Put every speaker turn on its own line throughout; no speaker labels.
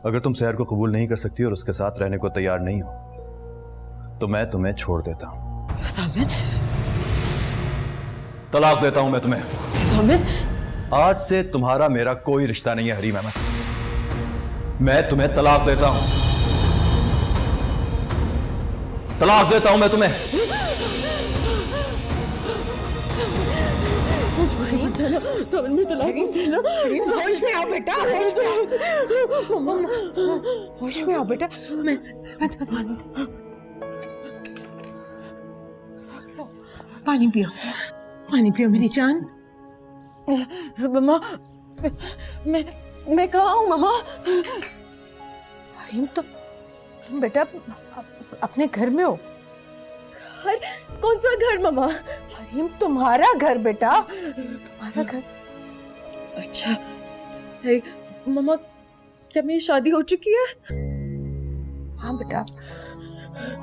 अगर तुम सहर को कबूल नहीं कर सकती और उसके साथ रहने को तैयार नहीं हो तो मैं तुम्हें छोड़ देता हूं।
सामिन,
तलाक देता हूं मैं तुम्हें।
सामिन,
आज से तुम्हारा मेरा कोई रिश्ता नहीं है हरीम अहमद। मैं तुम्हें तलाक देता हूं। तलाक देता हूं मैं तुम्हें।
होश में आओ बेटा, होश में आओ बेटा। मैं तुम्हें पानी दे, पानी पियो, पानी पियो मेरी जान।
मम्मा, मैं कहाँ हूँ मम्मा?
हरीम, तुम बेटा अपने घर में हो।
घर? कौन सा घर मम्मा?
हरीम, तुम्हारा घर बेटा, तुम्हारा घर।
अच्छा सही। मम्मा, क्या मेरी शादी हो चुकी है?
हाँ बेटा,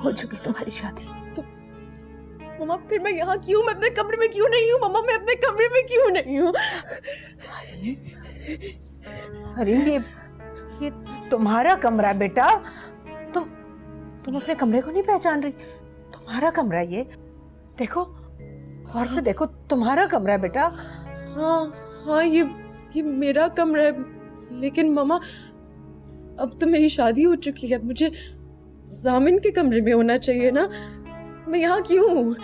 हो चुकी तुम्हारी शादी।
तो मम्मा फिर मैं यहाँ क्यों? मैं अपने कमरे में क्यों नहीं हूँ? मम्मा मैं अपने कमरे में क्यों नहीं हूँ?
हरीम, ये तुम्हारा कमरा है बेटा। तुम अपने कमरे को नहीं पहचान रही? तुम्हारा कमरा ये, देखो गौर से देखो, तुम्हारा कमरा है बेटा।
हाँ, ये मेरा कमरा है, लेकिन मम्मा अब तो मेरी शादी हो चुकी है, मुझे जामिन के कमरे में होना चाहिए ना। मैं यहाँ क्यों हूँ?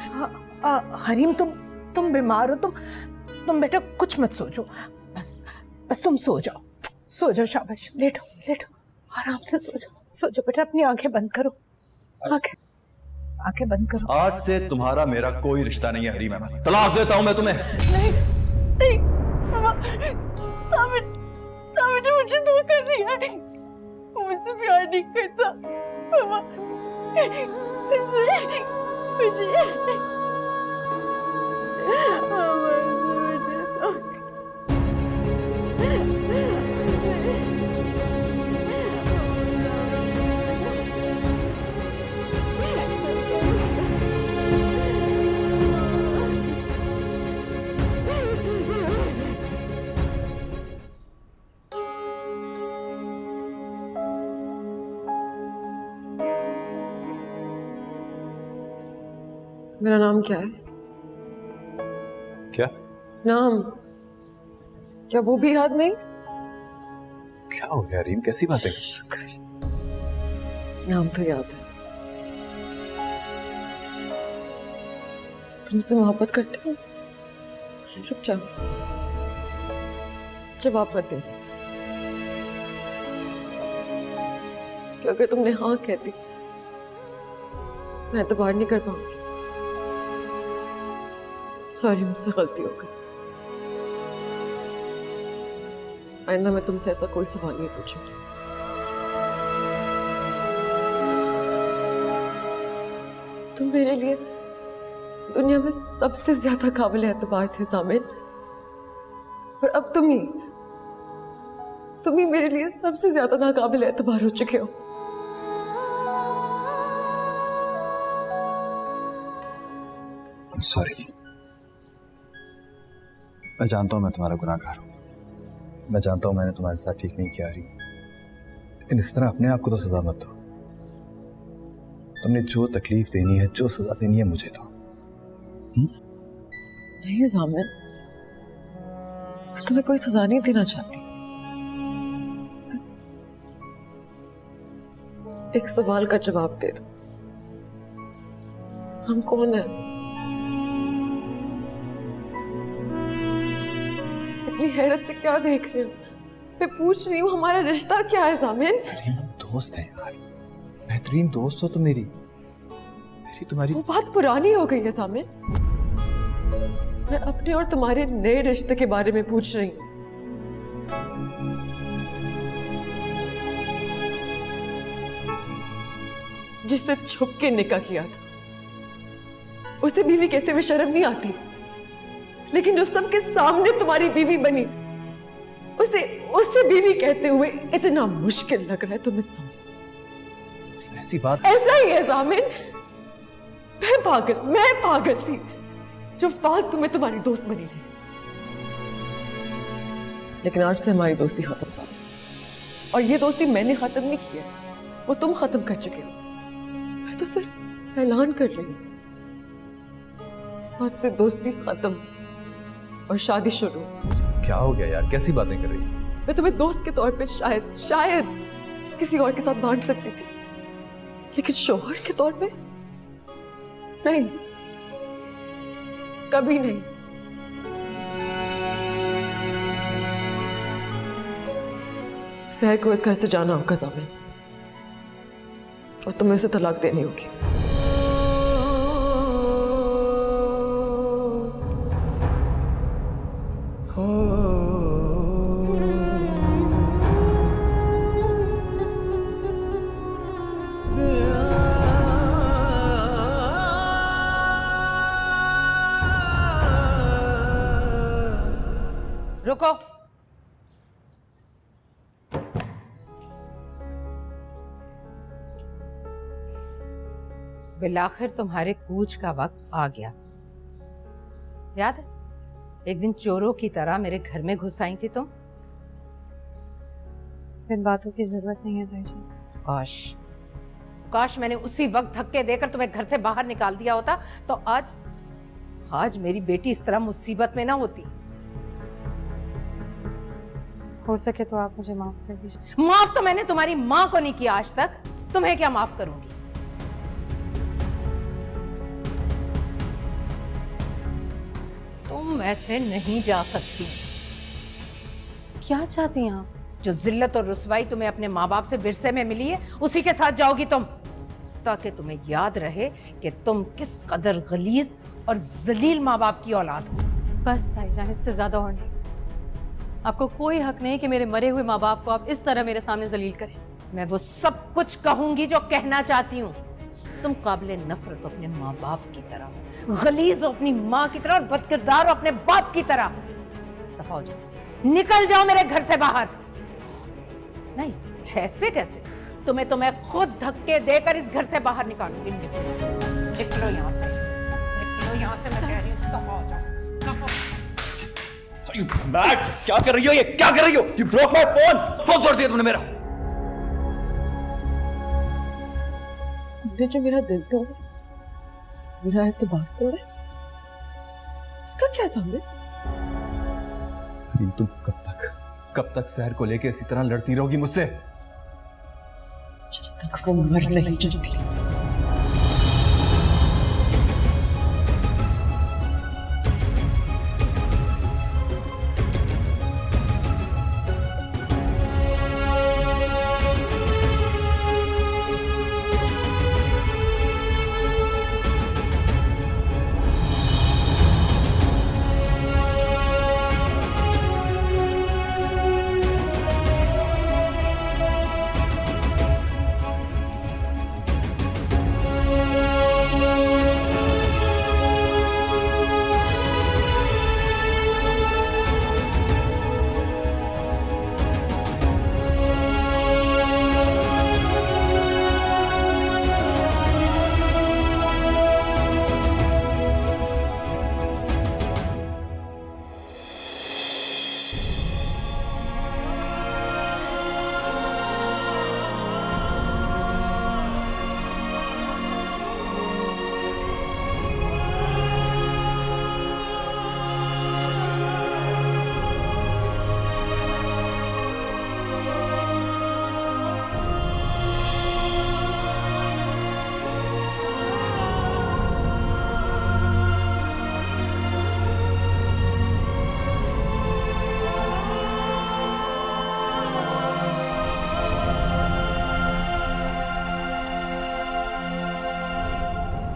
हरीम, तुम बीमार हो, तुम बेटा कुछ मत सोचो, बस तुम सो जाओ, शाबाश। लेटो, आराम से सो जाओ बेटा। अपनी आंखें बंद करो, आंखें बंद करो।
आज से तुम्हारा मेरा कोई रिश्ता नहीं है हरीम अहमद। तलाक देता हूं मैं तुम्हें।
नहीं मम्मा, सामिन ने मुझे धोखा दिया है, वो मुझसे प्यार नहीं करता मम्मा। मेरा नाम क्या है?
क्या
नाम? क्या वो भी याद नहीं?
क्या हो गया हरीम, कैसी बातें?
शुक्र, नाम तो याद है। तुम मुझसे मोहब्बत करते हो? रुक जाओ, जवाब मत दे। क्या अगर तुमने हाँ कह दी, मैं तो बाहर नहीं कर पाऊंगी। सॉरी, मुझसे गलती हो गई। आइंदा मैं तुमसे ऐसा कोई सवाल नहीं पूछूंगी। तुम मेरे लिए दुनिया में सबसे ज्यादा काबिल एतबार थे जामिन, और अब तुम ही मेरे लिए सबसे ज्यादा नाकाबिल एतबार हो चुके हो।
सॉरी, मैं जानता हूं मैं तुम्हारा गुनाहगार हूं। मैं जानता हूं मैंने तुम्हारे साथ ठीक नहीं किया रही, लेकिन इस तरह अपने आप को तो सजा मत दो। तुमने जो तकलीफ देनी है, जो सजा देनी है, मुझे दो।
नहीं जामिन, मैं तुम्हें कोई सजा नहीं देना चाहती। बस एक सवाल का जवाब दे दो, हम कौन हैं? इतनी हैरत से क्या देख रहे हो? मैं पूछ रही हूँ, हमारा रिश्ता क्या है जामिन?
दोस्त हैं यार, बेहतरीन दोस्त हो तुम मेरी तुम्हारी।
वो बात पुरानी हो गई है जामिन। मैं अपने और तुम्हारे नए रिश्ते के बारे में पूछ रही हूँ। जिससे छुप के निकाह किया था, उसे बीवी कहते हुए शर्म नहीं आती, लेकिन जो सबके सामने तुम्हारी बीवी बनी, उसे बीवी कहते हुए इतना मुश्किल लग रहा है तुम्हें सामने।
ऐसी बात?
ऐसा ही है जामिन। मैं पागल थी जो फालतू में तुम्हारी दोस्त बनी रही, लेकिन आज से हमारी दोस्ती खत्म साहब। और ये दोस्ती मैंने खत्म नहीं की है, वो तुम खत्म कर चुके हो। मैं तो सिर्फ ऐलान कर रही हूँ, आज से दोस्ती खत्म और शादी शुरू।
क्या हो गया यार, कैसी बातें कर रही है?
मैं तुम्हें दोस्त के तौर पे शायद किसी और के साथ बांट सकती थी, लेकिन शौहर के तौर पे नहीं, कभी नहीं। सहर को इस घर से जाना होगा ज़ामिन, और तुम्हें उसे तलाक देनी होगी।
रुको। बिलाखिर तुम्हारे कूच का वक्त आ गया। याद है एक दिन चोरों की तरह मेरे घर में घुस आई थी तुम?
इन बातों की जरूरत नहीं है ताईजान।
काश मैंने उसी वक्त धक्के देकर तुम्हें घर से बाहर निकाल दिया होता तो आज मेरी बेटी इस तरह मुसीबत में ना होती।
हो सके तो आप मुझे माफ कर दीजिए।
माफ तो मैंने तुम्हारी माँ को नहीं किया आज तक, तुम्हें क्या माफ करूंगी? तुम ऐसे नहीं जा सकती।
क्या चाहती हैं आप?
जो जिल्लत और रुसवाई तुम्हें अपने माँ बाप से विरसे में मिली है उसी के साथ जाओगी तुम, ताकि तुम्हें याद रहे कि तुम किस कदर गलीज और जलील माँ बाप की औलाद हो।
बस ताईजान, इससे ज्यादा और नहीं। आपको कोई हक नहीं कि मेरे मरे हुए माँ बाप को आप इस तरह मेरे सामने जलील करें।
मैं वो सब कुछ कहूंगी जो कहना चाहती हूँ। तुम काबिले नफरत हो अपने माँ बाप की तरह, गलीज हो अपनी माँ की तरह और बदकिरदार हो अपने बाप की तरह। दफा हो जाओ, निकल जाओ मेरे घर से बाहर। नहीं, ऐसे कैसे? तो मैं खुद धक्के देकर इस घर से बाहर निकालूंगी। निकलो यहाँ से, निकलो यहाँ से, मैं कह रही हूँ दफा हो जाओ, दफा।
मैट, क्या कर रही हो? ये क्या कर रही हो? You broke my phone! Phone तोड़ दिया तुमने मेरा।
तुमने जो मेरा दिल तोड़ा, मेरा एतबार तोड़ा, उसका क्या ज़ामिन?
तुम कब तक सहर को लेके इसी तरह लड़ती रहोगी मुझसे?
जब तक वो मर नहीं जाती।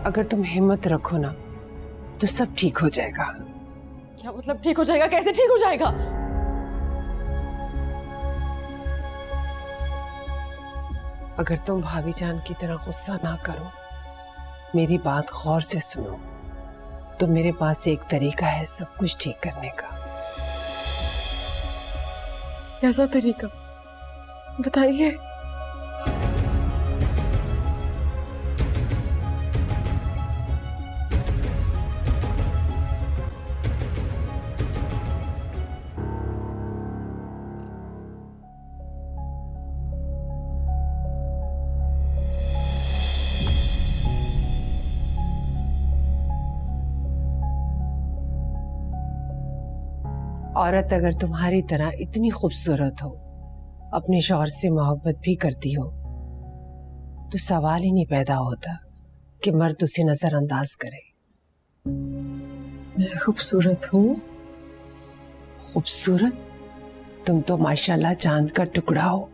अगर तुम हिम्मत रखो ना तो सब ठीक हो जाएगा।
क्या मतलब ठीक हो जाएगा? कैसे ठीक हो जाएगा?
अगर तुम भाभी जान की तरह गुस्सा ना करो, मेरी बात गौर से सुनो, तो मेरे पास एक तरीका है सब कुछ ठीक करने का।
कैसा तरीका? बताइए।
औरत अगर तुम्हारी तरह इतनी खूबसूरत हो, अपने शौहर से मोहब्बत भी करती हो, तो सवाल ही नहीं पैदा होता कि मर्द उसे नजरअंदाज करे।
मैं खूबसूरत हूँ?
खूबसूरत? तुम तो माशाल्लाह चांद का टुकड़ा हो,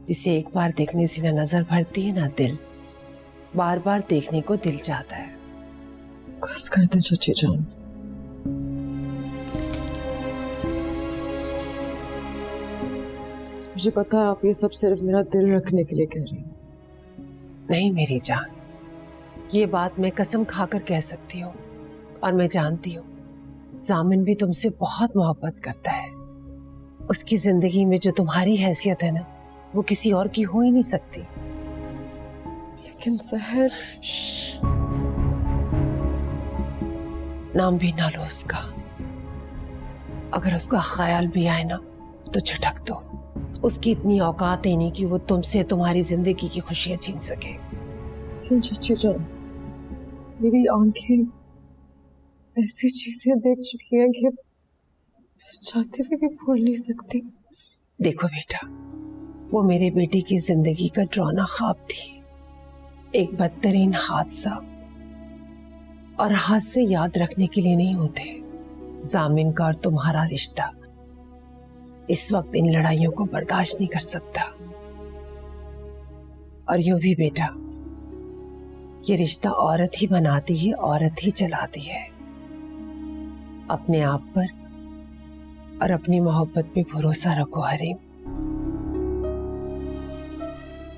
जिसे एक बार देखने से ना नजर भरती है ना दिल, बार बार देखने को दिल चाहता है।
बस कर दे चाची जान। मुझे पता है आप ये सब सिर्फ मेरा दिल रखने के लिए कह रही हैं।
नहीं मेरी जान, ये बात मैं कसम खाकर कह सकती हूँ, और मैं जानती हूँ जामिन भी तुमसे बहुत मोहब्बत करता है। उसकी जिंदगी में जो तुम्हारी हैसियत है ना, वो किसी और की हो ही नहीं सकती।
लेकिन सहर,
नाम भी ना लो उसका। अगर उसका ख्याल भी आए ना तो झटक दो। उसकी इतनी औकात ही नहीं कि वो तुमसे तुम्हारी जिंदगी की खुशियां छीन सके।
लेकिन चाची जान, मेरी आंखें ऐसी चीजें देख चुकी हैं कि चाहते हुए भी भूल नहीं सकती।
देखो बेटा, वो मेरे बेटे की जिंदगी का डरावना ख्वाब थी, एक बदतरीन हादसा। और हादसे याद रखने के लिए नहीं होते। जामिन का और तुम्हारा रिश्ता इस वक्त इन लड़ाइयों को बर्दाश्त नहीं कर सकता। और यूं भी बेटा, ये रिश्ता औरत ही बनाती है, औरत ही चलाती है। अपने आप पर और अपनी मोहब्बत पे भरोसा रखो हरीम।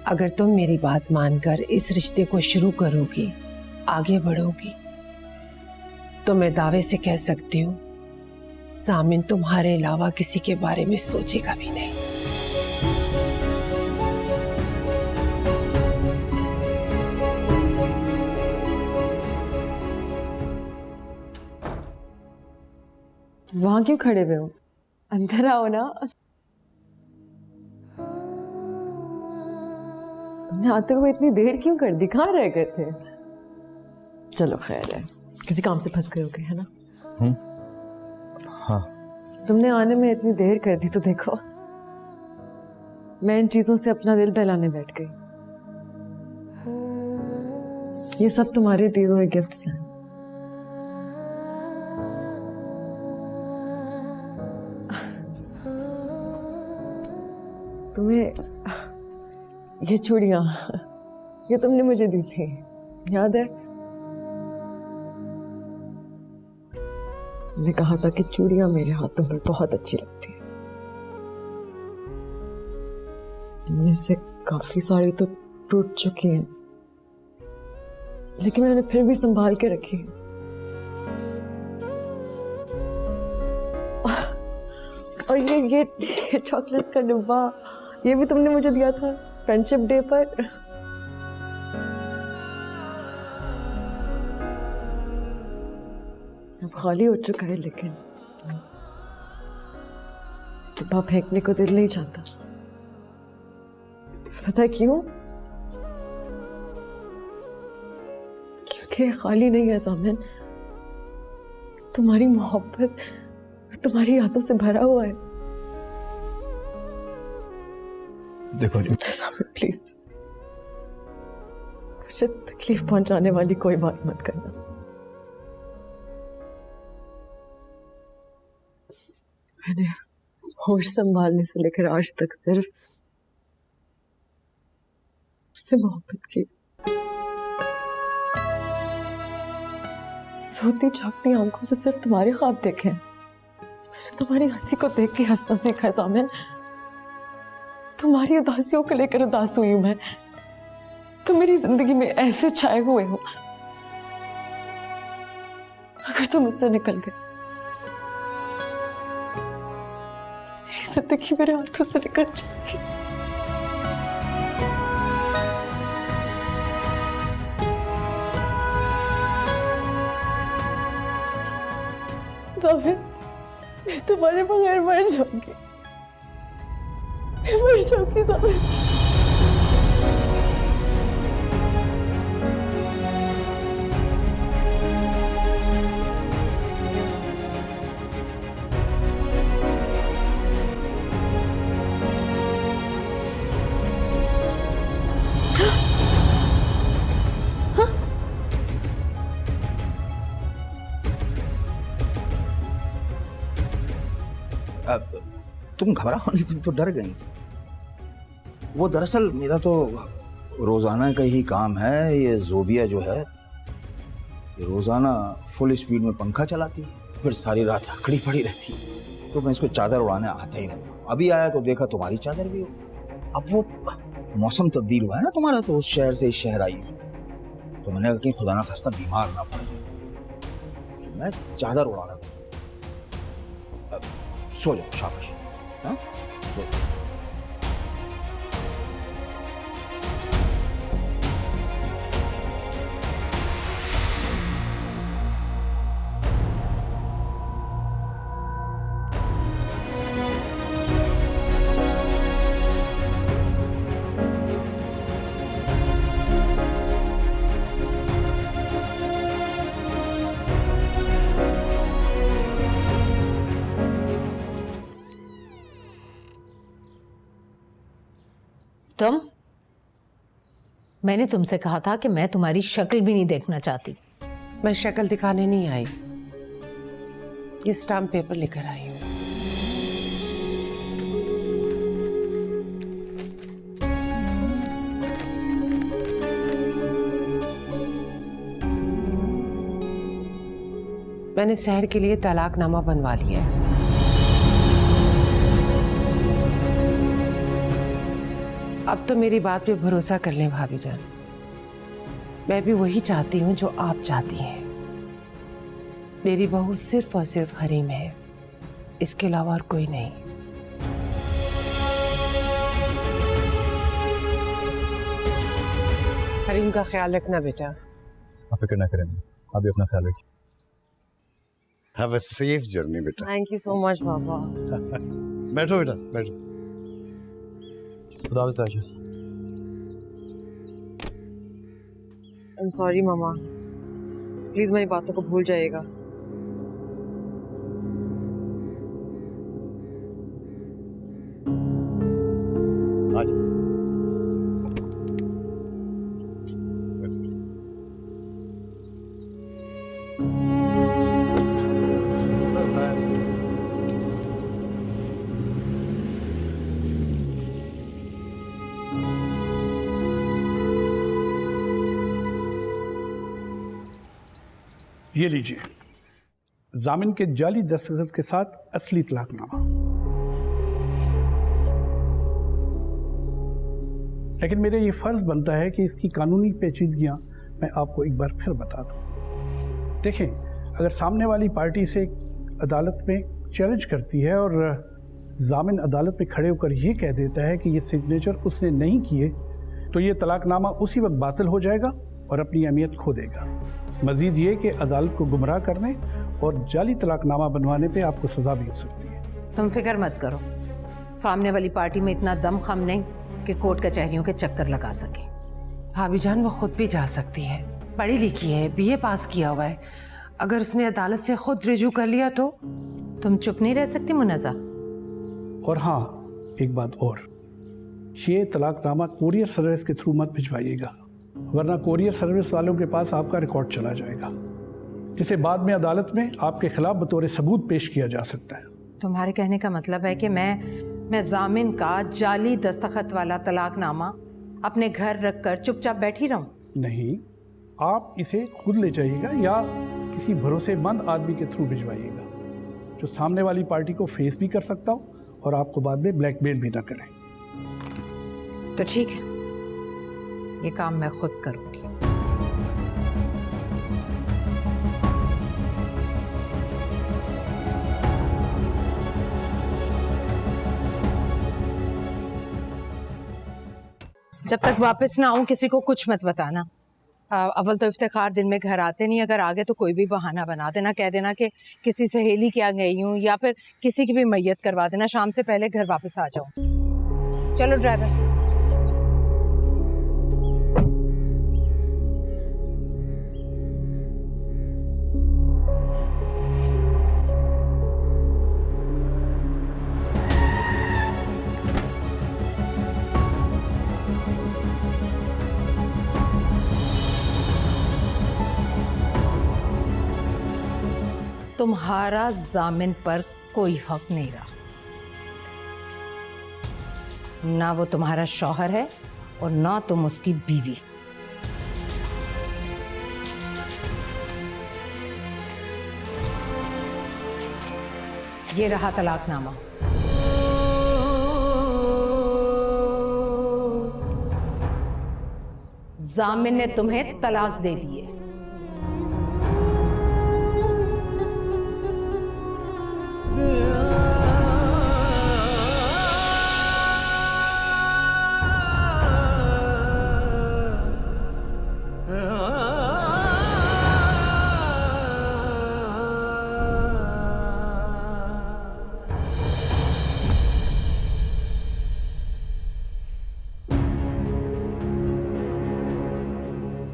अगर तुम मेरी बात मानकर इस रिश्ते को शुरू करोगी, आगे बढ़ोगी, तो मैं दावे से कह सकती हूँ जामिन तुम्हारे अलावा किसी के बारे में सोचेगा भी नहीं।
वहां क्यों खड़े हुए हो? अंदर आओ ना। तुमने आते हुए इतनी देर क्यों कर दी? कहाँ रह गए थे? चलो खैर है, किसी काम से फंस गए होगे, है ना?
हाँ।
तुमने आने में इतनी देर कर दी तो देखो, मैं इन चीजों से अपना दिल बहलाने बैठ गई। ये सब तुम्हारे दिए हुए गिफ्ट्स हैं। तुम्हें ये चूड़ियां, ये तुमने मुझे दी थी, याद है? तुमने कहा था कि चूड़ियां मेरे हाथों में बहुत अच्छी लगती है। इनमें से काफी सारी तो टूट चुकी हैं, लेकिन मैंने फिर भी संभाल के रखी है। और ये चॉकलेट्स का डिब्बा, ये भी तुमने मुझे दिया था फ्रेंडशिप डे पर। अब खाली हो चुका है, लेकिन डिब्बा फेंकने को दिल नहीं चाहता। पता है क्यों? क्योंकि खाली नहीं है जामिन, तुम्हारी मोहब्बत तुम्हारी यादों से भरा हुआ है।
देखो
जामिन प्लीज, मुझे तकलीफ पहुंचाने वाली कोई बात मत करना। मैंने होश संभालने से लेकर आज तक सिर्फ उससे मोहब्बत की। सोती जागती आंखों से सिर्फ तुम्हारे ख्वाब देखे हैं। मैंने तुम्हारी हंसी को देख के हंसना सीखा है जामिन। तुम्हारी उदासियों को लेकर उदास हुई हूं मैं। तुम मेरी जिंदगी में ऐसे छाए हुए हो, अगर तुम मुझसे निकल गए, मेरी जिंदगी मेरे हाथों से निकल जाएगी। जामिन, मैं तुम्हारे बगैर मर जाऊंगी, मैं मर जाऊंगी जामिन।
तुम घबराओ नहीं, तुम तो डर गई। वो दरअसल मेरा तो रोजाना का ही काम है। ये जोबिया जो है ये रोजाना फुल स्पीड में पंखा चलाती है, फिर सारी रात खड़ी पड़ी रहती है, तो मैं इसको चादर उड़ाने आता ही रहता हूँ। अभी आया तो देखा तुम्हारी चादर भी हो। अब वो मौसम तब्दील हुआ है ना तुम्हारा, तो उस शहर से इस शहर आई, तो मैंने कहा कि खुदा ना खास्ता बीमार ना पड़ जाए, तो मैं चादर उड़ा रहा था। सो जाओ, शाबाश। हाँ, सो जाओ।
तुम, मैंने तुमसे कहा था कि मैं तुम्हारी शक्ल भी नहीं देखना चाहती।
मैं शक्ल दिखाने नहीं आई, ये स्टाम्प पेपर लेकर आई हूँ। मैंने सहर के लिए तलाकनामा बनवा लिया है। अब तो मेरी बात पे भरोसा कर लें भाभी जान। मैं भी वही चाहती हूँ जो आप चाहती हैं। मेरी बहू सिर्फ और सिर्फ हरीम है, इसके अलावा और कोई नहीं। हरीम का ख्याल रखना बेटा।
आप फिक्र ना करें, आप भी अपना ख्याल रखिए।
हैव अ सेफ जर्नी बेटा।
थैंक यू सो मच पापा।
बैठो बेटा, बैठो।
खुदा हाफ़िज़ Ayesha.
I am sorry mama, please मेरी बातों को भूल जाइएगा।
आज
ये लीजिए, जामिन के जाली दस्तखत के साथ असली तलाकनामा। लेकिन मेरा ये फर्ज बनता है कि इसकी कानूनी पेचीदगियां मैं आपको एक बार फिर बता दूं। देखें, अगर सामने वाली पार्टी से अदालत में चैलेंज करती है और जामिन अदालत में खड़े होकर ये कह देता है कि ये सिग्नेचर उसने नहीं किए, तो ये तलाकनामा उसी वक्त बातिल हो जाएगा और अपनी अहमियत खो देगा। मजीद ये कि अदालत को गुमराह करने और जाली तलाकनामा बनवाने पे आपको सजा भी हो सकती है।
तुम फिक्र मत करो, सामने वाली पार्टी में इतना दम खम नहीं कि कोर्ट कचहरियों के चक्कर लगा सके।
भाभी जान वो खुद भी जा सकती है, पढ़ी लिखी है, बीए पास किया हुआ है। अगर उसने अदालत से खुद रिजू कर लिया तो?
तुम चुप नहीं रह सकती मुनज़्ज़ा।
और हाँ, एक बात और, ये तलाकनामा कोरियर सर्विस के थ्रू मत भिजवाइएगा, वरना कोरियर सर्विस वालों के पास आपका रिकॉर्ड चला जाएगा, जिसे बाद में अदालत में आपके खिलाफ बतौर सबूत पेश किया जा सकता है।
तुम्हारे कहने का मतलब है कि मैं जामिन का जाली दस्तखत वाला तलाकनामा अपने घर रखकर चुपचाप बैठी रहूं?
नहीं, आप इसे खुद ले जाइएगा या किसी भरोसेमंद आदमी के थ्रू भिजवाइएगा, जो सामने वाली पार्टी को फेस भी कर सकता हो और आपको बाद में ब्लैकमेल भी ना करे।
तो ठीक है, ये काम मैं खुद करूंगी। जब तक वापस ना आऊं किसी को कुछ मत बताना। अव्वल तो इफ्तिखार दिन में घर आते नहीं, अगर आगे तो कोई भी बहाना बना देना, कह देना कि किसी सहेली के यहाँ गई हूँ या फिर किसी की भी मैयत करवा देना, शाम से पहले घर वापस आ जाओ। चलो ड्राइवर। तुम्हारा जामिन पर कोई हक नहीं रहा। ना वो तुम्हारा शौहर है और ना तुम उसकी बीवी। ये रहा तलाकनामा। जामिन ने तुम्हें तलाक दे दी है।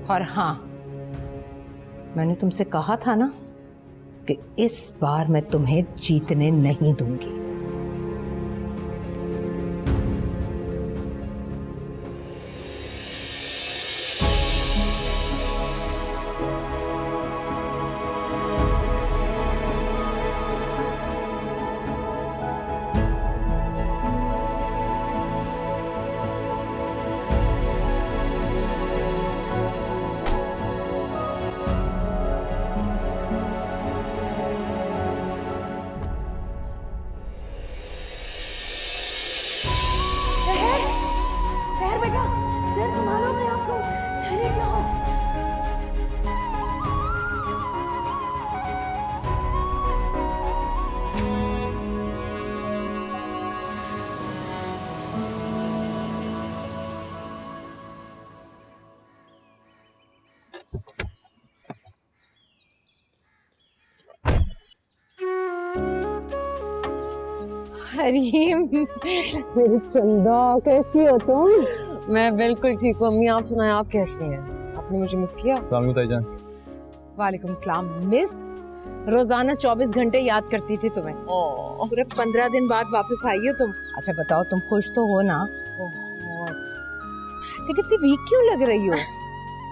और हाँ, मैंने तुमसे कहा था ना कि इस बार मैं तुम्हें जीतने नहीं दूंगी।
हरीम, मेरी चंदा, कैसी हो तुम?
मैं बिल्कुल ठीक हूँ अम्मी। आप सुनाएं, आप कैसी हैं? आपने मुझे मिस किया?
ताईजान।
वालेकुम सलाम। मिस, रोजाना 24 घंटे याद करती थी तुम्हें। पूरे 15 दिन बाद वापस आई हो तुम। अच्छा बताओ, तुम खुश तो हो ना? लेकिन इतनी वीक क्यों लग रही हो?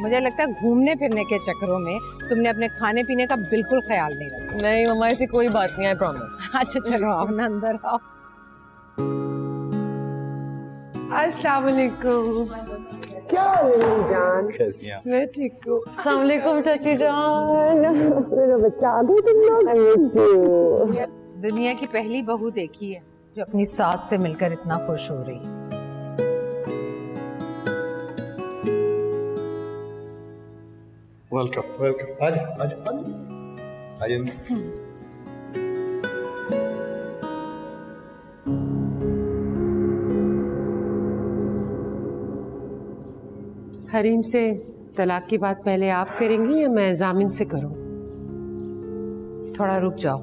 मुझे लगता है घूमने फिरने के चक्करों में तुमने अपने खाने पीने का बिल्कुल ख्याल नहीं रखा।
नहीं मम्मा, ऐसी कोई बात नहीं, आई प्रॉमिस।
अच्छा चलो आओ ना, अंदर आओ।
अस्सलाम वालेकुम। क्या हो रही है जान?
कैसी हैं आप?
मैं ठीक हूँ।
अस्सलाम वालेकुम चाची जान।
मेरा बच्चा आ गई तुम लोग?
दुनिया की पहली बहू देखी है जो अपनी सास से मिलकर इतना खुश हो रही है।
Welcome welcome. आजा आइए।
हरीम से तलाक की बात पहले आप करेंगी या मैं जामिन से करूं?
थोड़ा रुक जाओ,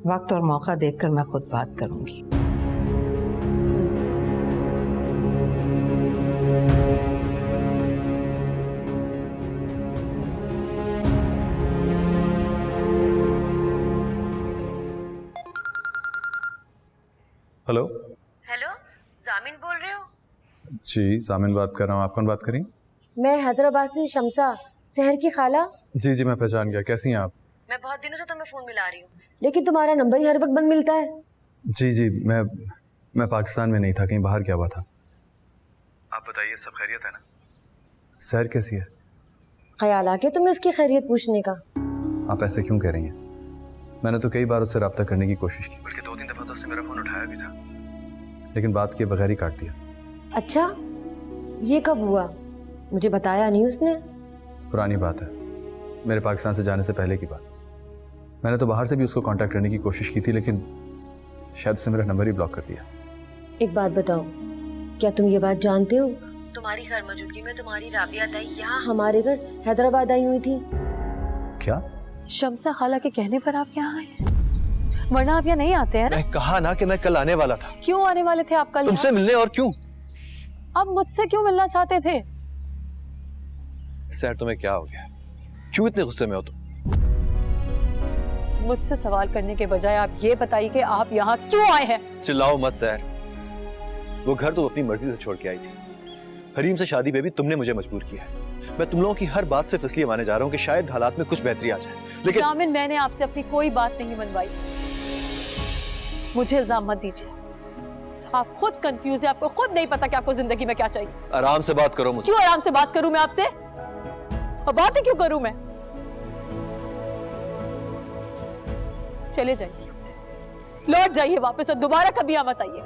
वक्त और मौका देखकर मैं खुद बात करूंगी।
हेलो।
हेलो, जामिन बोल रहे हो?
जी जामिन बात कर रहा हूँ। आप कौन बात करें?
मैं हैदराबाद से शम्सा, शहर की खाला।
जी जी मैं पहचान गया। कैसी हैं आप?
मैं बहुत दिनों से तुम्हें फोन मिला रही हूँ, लेकिन तुम्हारा नंबर ही हर वक्त बंद मिलता है।
जी जी मैं पाकिस्तान में नहीं था, कहीं बाहर गया हुआ था। आप बताइए, सब खैरियत है ना? सहर कैसी है?
ख्याल आ गया तुम्हें उसकी खैरियत पूछने का?
आप ऐसे क्यों कह रही हैं? मैंने तो कई बार उससे रब्ता करने की कोशिश की, बल्कि 2-3 दफा तो उससे मेरा फोन उठाया भी था, लेकिन बात किए बगैर ही काट दिया।
अच्छा, ये कब हुआ? मुझे बताया नहीं उसने।
पुरानी बात है, मेरे पाकिस्तान से जाने से पहले की बात। मैंने तो बाहर से भी उसको कांटेक्ट करने की कोशिश की थी, लेकिन शायद उसने मेरा नंबर ही ब्लॉक कर दिया।
एक बात बताओ, क्या तुम ये बात जानते हो तुम्हारी घर मौजूदगी में तुम्हारी राबिया ताई यहाँ हमारे घर हैदराबाद आई हुई थी?
क्या?
शम्सा खाला के कहने पर आप यहाँ आए, वरना आप यहाँ नहीं आते हैं ना?
मैं कहा ना कि मैं कल आने वाला था।
क्यों आने वाले थे आप कल?
तुमसे मिलने। और क्यों?
आप मुझसे क्यों मिलना चाहते थे?
सर तुम्हें क्या हो गया? क्यों इतने गुस्से में हो तुम?
मुझसे सवाल करने के बजाय आप ये बताइए कि आप यहाँ क्यों आए हैं?
चिल्लाओ मत सर। वो घर तो अपनी मर्जी से छोड़ के आई थी। हरीम से शादी पे भी तुमने मुझे मजबूर किया है। मैं तुम लोगों की हर बात से फैसले माने जा रहा हूँ कि शायद हालात में कुछ बेहतरी आ जाए, लेकिन
जामिन, मैंने आपसे अपनी कोई बात नहीं मनवाई। मुझे इल्जाम मत दीजिए। आप खुद कंफ्यूज है, आपको खुद नहीं पता कि आपको जिंदगी में क्या चाहिए।
आराम से बात करो मुझसे।
क्यों आराम से बात करूं मैं आपसे? और बात ही क्यों करूं मैं? चले जाइए यहाँ से, लौट जाइए वापस और दोबारा कभी मत आइए।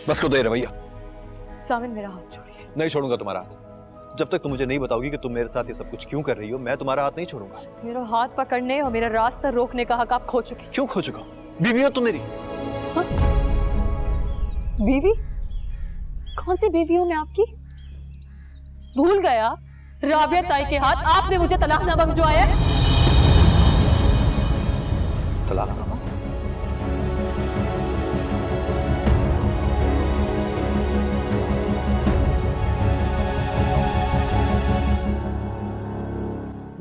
बस कर दो ये रवैया।
सामिन मेरा हाथ छोड़िए।
नहीं छोड़ूंगा तुम्हारा हाथ जब तक तुम मुझे नहीं बताओगी कि तुम मेरे साथ ये सब कुछ क्यों कर रही हो। मैं तुम्हारा हाथ नहीं छोड़ूंगा।
मेरा हाथ पकड़ने और मेरा रास्ता रोकने का हक आप खो चुके हैं।
क्यों खो चुका? बीवी हो तुम मेरी।
हाँ? बीवी? कौन सी बीवी हूं मैं आपकी? भूल गया राबिया ताई के हाथ आपने मुझे तलाकनामा भिजवाया है।
तलाकनामा?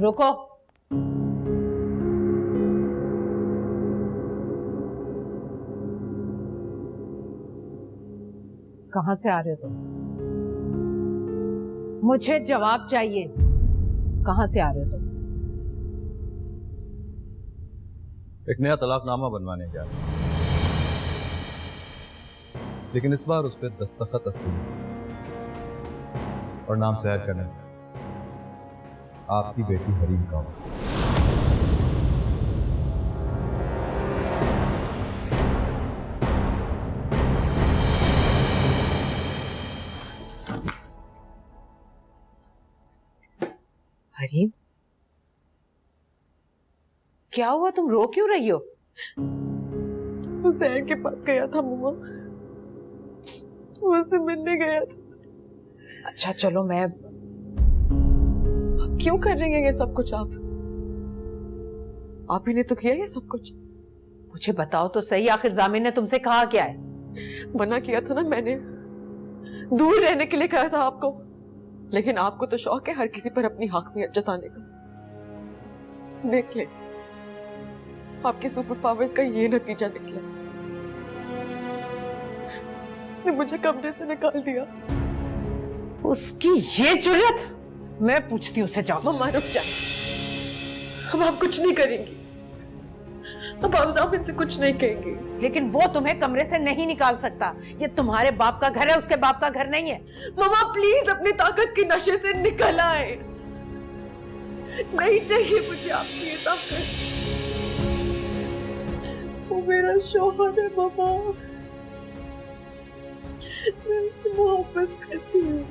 रुको। कहां से आ रहे हो तुम? मुझे जवाब चाहिए। कहां से आ रहे हो तुम?
एक नया तलाकनामा बनवाने गया था, लेकिन इस बार उस पर दस्तखत असली और नाम सैर करने आपकी बेटी हरीम का।
हरीम, क्या हुआ? तुम रो क्यों रही हो?
वो सैर के पास गया था मम्मा, वो उससे मिलने गया था।
अच्छा चलो, मैं
क्यों कर रही हैं ये सब कुछ? आप ही ने तो किया ये सब कुछ।
मुझे बताओ तो सही, आखिर जामिन ने तुमसे कहा क्या है?
मना किया था ना मैंने, दूर रहने के लिए कहा था आपको, लेकिन आपको तो शौक है हर किसी पर अपनी हाकमियत जताने का। देख ले, आपके सुपर पावर्स का ये नतीजा निकला। उसने मुझे कमरे से निकाल दिया।
उसकी ये जुर्रत! मैं पूछती हूँ उसे। जाओ।
मम्मा रुक जाए, अब आप कुछ नहीं करेंगी, अब आप जामिन से कुछ नहीं कहेंगी।
लेकिन वो तुम्हें कमरे से नहीं निकाल सकता। ये तुम्हारे बाप का घर है, उसके बाप का घर नहीं है।
मम्मा प्लीज अपनी ताकत के नशे से निकल आए। नहीं चाहिए मुझे आपकी ये ताकत। वो मेरा शौहर है मम्मा, मैं उससे मोहब्बत करती हूँ।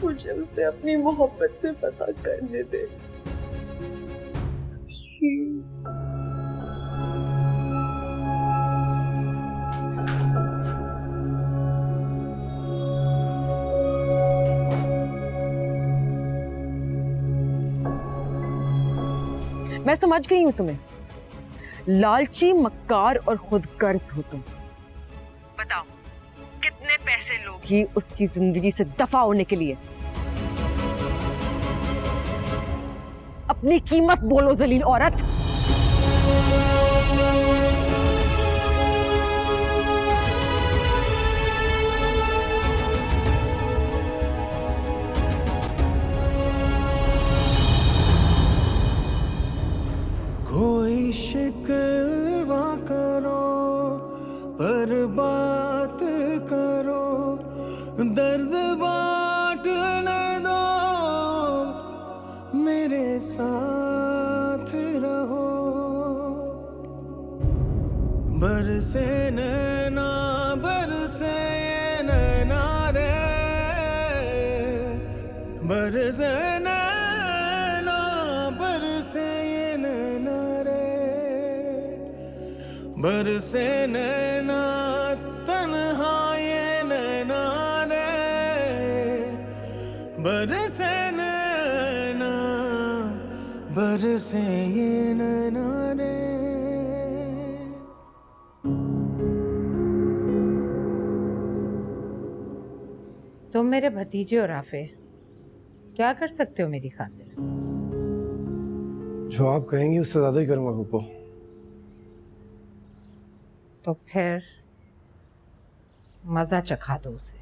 मुझे उसे अपनी मोहब्बत से पता करने दे। मैं समझ गई हूं तुम्हें। लालची, मक्कार और खुदगर्ज हो तुम। बताओ कितने पैसे लोगी उसकी जिंदगी से दफा होने के लिए? अपनी कीमत बोलो जलील औरत।
कोई शिकवा करो पर बात करो, दर्द बांटने दो, मेरे साथ रहो। बरसे नैना बरसे नैना रे, बरसे नैना बरसे नैना रे, बरसे नैना तन्हा ये नैना रे, बरसे नैना बरसे ये नैना रे।
तुम मेरे भतीजे हो राफे, क्या कर सकते हो मेरी खातिर?
जो आप कहेंगी उससे ज्यादा ही करूंगा गुप्पो।
तो फिर मजा चखा दो उसे।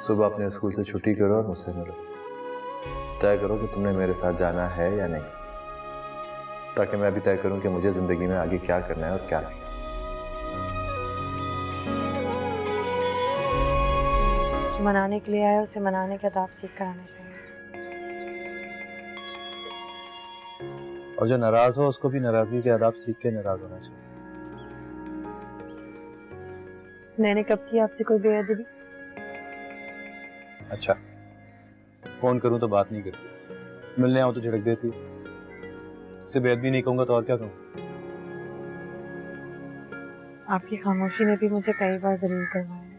सुबह अपने स्कूल से छुट्टी करो और मुझसे मिलो। तय करो कि तुमने मेरे साथ जाना है या नहीं, ताकि मैं भी तय करूं कि मुझे जिंदगी में आगे क्या करना है और क्या नहीं।
जो मनाने के लिए आया उसे मनाने के आदाब सीख कर आना चाहिए।
और जो नाराज हो उसको भी नाराजगी के आदाब सीख के नाराज होना चाहिए।
मैंने कब की आपसे कोई बेअदबी?
अच्छा, फोन करूं तो बात नहीं करती, मिलने आऊं तो झिड़क देती। इससे बेअदबी नहीं कहूंगा तो और क्या कहूं?
आपकी खामोशी ने भी मुझे कई बार जलील करवाया है।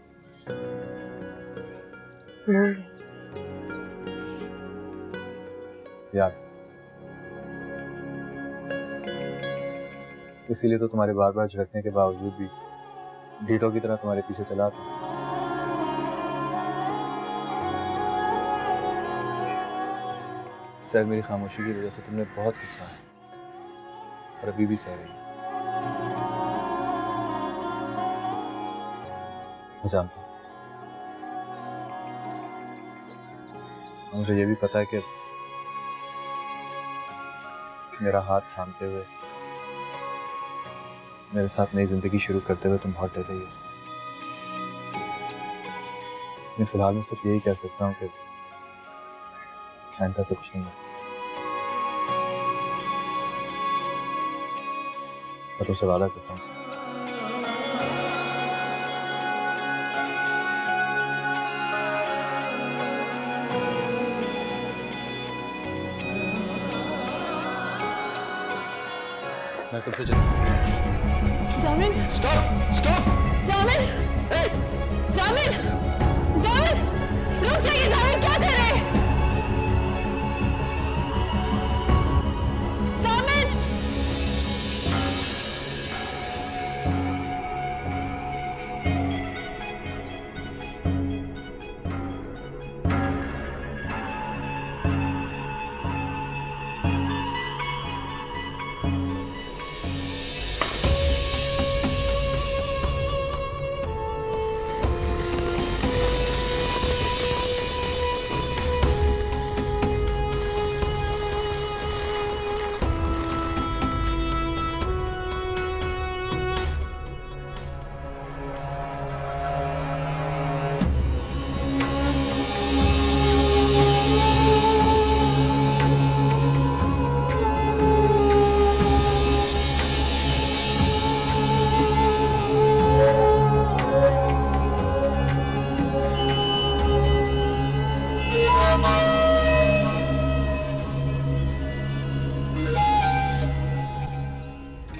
भूल गए?
याद, इसीलिए तो तुम्हारे बार बार झिड़कने के बावजूद भी ढीठों की तरह तुम्हारे पीछे चला था। शायद मेरी खामोशी की वजह से तुमने बहुत गुस्सा है और अभी भी सह रही। मैं जानता हूं, और मुझे ये भी पता है कि मेरा हाथ थामते हुए मेरे साथ नई जिंदगी शुरू करते हुए तुम बहुत डर रही हो। मैं फिलहाल में सिर्फ यही कह सकता हूँ कि आइंदा से कुछ नहीं है। मैं तुमसे वादा करता हूँ। मैं तुमसे
जामिन,
स्टॉप स्टॉप
जामिन, जामिन, जामिन, रुक जाइए जामिन, क्या कर रहे हैं? जामिन,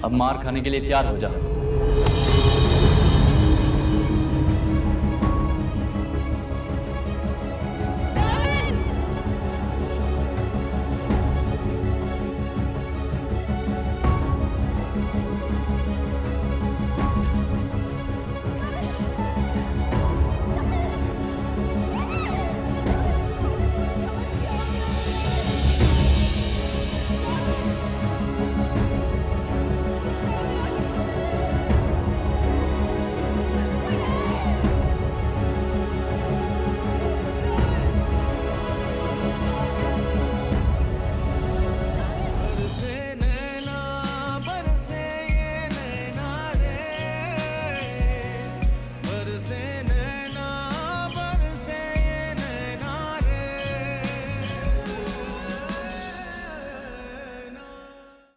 अब मार खाने के लिए तैयार हो जा।